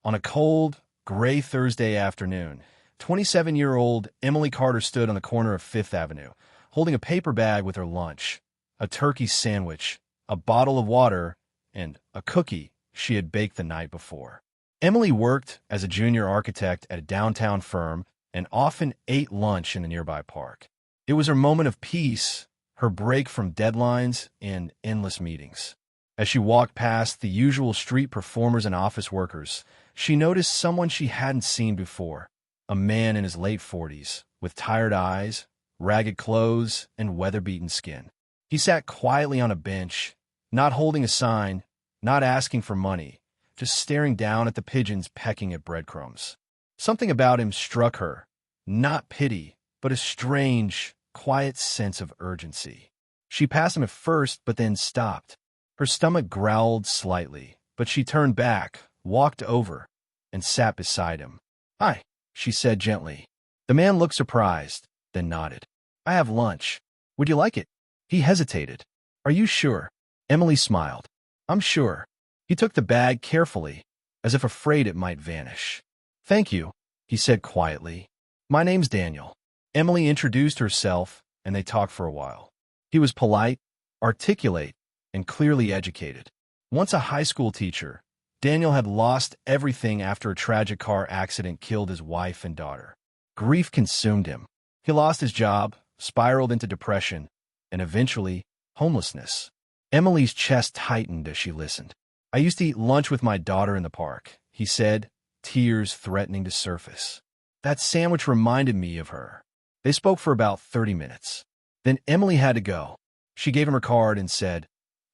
On a cold, gray Thursday afternoon, 27-year-old Emily Carter stood on the corner of Fifth Avenue, holding a paper bag with her lunch, a turkey sandwich, a bottle of water, and a cookie she had baked the night before. Emily worked as a junior architect at a downtown firm and often ate lunch in the nearby park. It was her moment of peace, her break from deadlines and endless meetings. As she walked past the usual street performers and office workers, she noticed someone she hadn't seen before, a man in his late 40s, with tired eyes, ragged clothes, and weather-beaten skin. He sat quietly on a bench, not holding a sign, not asking for money, just staring down at the pigeons pecking at breadcrumbs. Something about him struck her, not pity, but a strange, quiet sense of urgency. She passed him at first, but then stopped. Her stomach growled slightly, but she turned back, walked over, and sat beside him. "Hi," she said gently. The man looked surprised, then nodded. "I have lunch. Would you like it?" He hesitated. "Are you sure?" Emily smiled. "I'm sure." He took the bag carefully, as if afraid it might vanish. "Thank you," he said quietly. "My name's Daniel." Emily introduced herself, and they talked for a while. He was polite, articulate, and clearly educated. Once a high school teacher, Daniel had lost everything after a tragic car accident killed his wife and daughter. Grief consumed him. He lost his job, spiraled into depression, and eventually homelessness. Emily's chest tightened as she listened. "I used to eat lunch with my daughter in the park," he said, tears threatening to surface. "That sandwich reminded me of her." They spoke for about 30 minutes. Then Emily had to go. She gave him her card and said,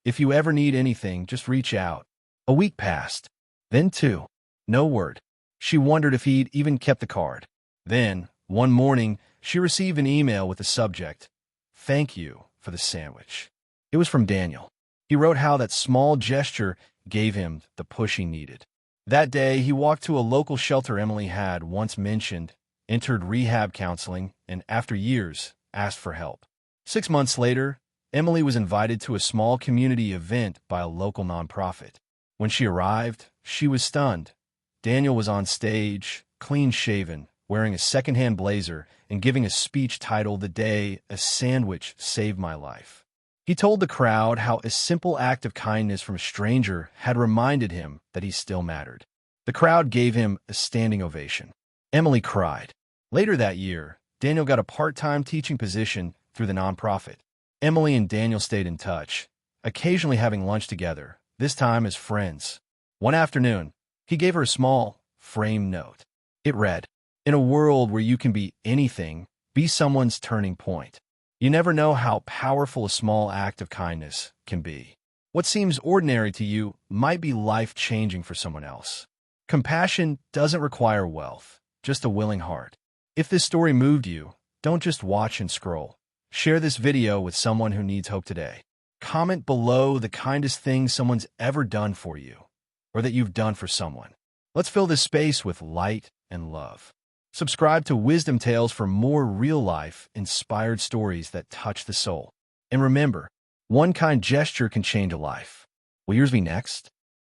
"If you ever need anything, just reach out." A week passed. Then two. No word. She wondered if he'd even kept the card. Then, one morning, she received an email with the subject, "Thank you for the sandwich." It was from Daniel. He wrote how that small gesture gave him the push he needed. That day, he walked to a local shelter Emily had once mentioned, entered rehab counseling, and after years, asked for help. 6 months later, Emily was invited to a small community event by a local nonprofit. When she arrived, she was stunned. Daniel was on stage, clean-shaven, wearing a secondhand blazer, and giving a speech titled "The Day a Sandwich Saved My Life." He told the crowd how a simple act of kindness from a stranger had reminded him that he still mattered. The crowd gave him a standing ovation. Emily cried. Later that year, Daniel got a part-time teaching position through the nonprofit. Emily and Daniel stayed in touch, occasionally having lunch together, this time as friends. One afternoon, he gave her a small, framed note. It read, "In a world where you can be anything, be someone's turning point. You never know how powerful a small act of kindness can be. What seems ordinary to you might be life-changing for someone else." Compassion doesn't require wealth, just a willing heart. If this story moved you, don't just watch and scroll. Share this video with someone who needs hope today. Comment below the kindest thing someone's ever done for you, or that you've done for someone. Let's fill this space with light and love. Subscribe to Wisdom Tales for more real-life, inspired stories that touch the soul. And remember, one kind gesture can change a life. Will yours be next?